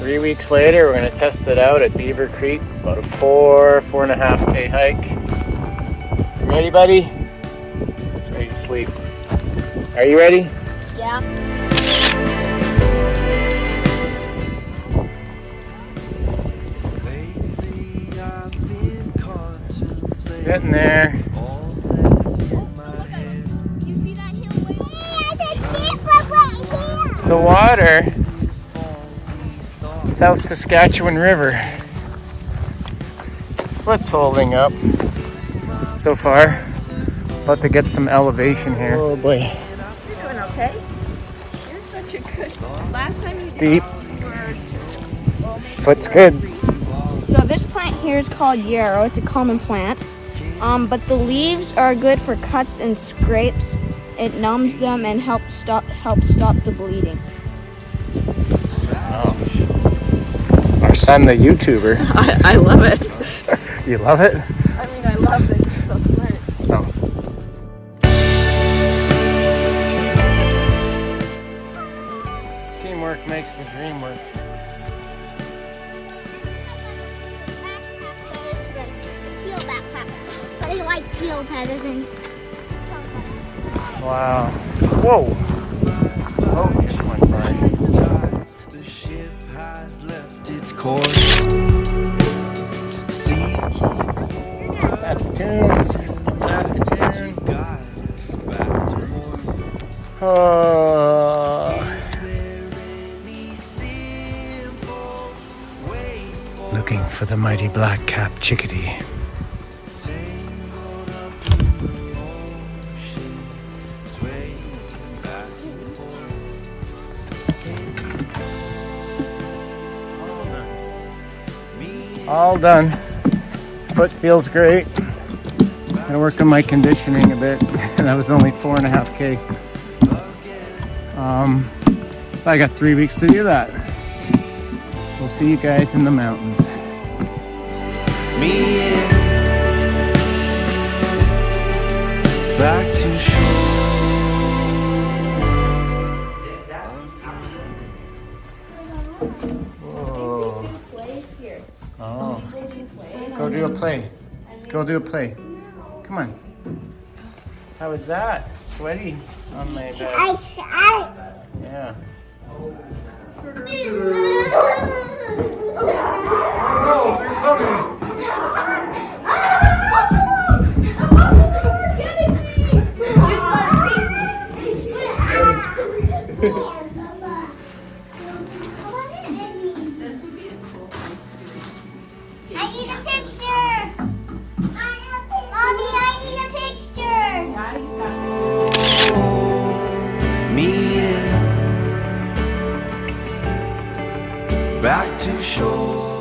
3 weeks later, we're gonna test it out at Beaver Creek. About a 4.5K hike. You ready, buddy? It's ready to sleep. Are you ready? Yeah. Getting there. You see that hill way over? The water. South Saskatchewan River. Foot's holding up so far. About to get some elevation here. Oh boy. You're doing okay. You're such a good. Last time you Steep. did, you were. Foot's good. So this plant here is called yarrow. It's a common plant. But the leaves are good for cuts and scrapes. It numbs them and helps stop the bleeding. Oh. Our son, the YouTuber. I love it. You love it? I mean, I love that you're so smart. Oh. Teamwork makes the dream work. Teal backpack. But I like teal better than. Wow. Whoa. Oh, just went by. The ship has left its course. Saskatoon. Saskatoon. Guides back to port. Oh. Looking for the mighty black-capped chickadee. All done. Foot feels great. Gonna work on my conditioning a bit. That was only 4.5K. I got 3 weeks to do that. We'll see you guys in the mountains. Me and back to shore. Whoa. Oh. Go do a play. Go do a play. Come on. How was that? Sweaty on my bed. Yeah. Oh, they're coming. This would be a cool place to do it. I need a picture. Mommy, I need a picture. Daddy's got Me and back to shore.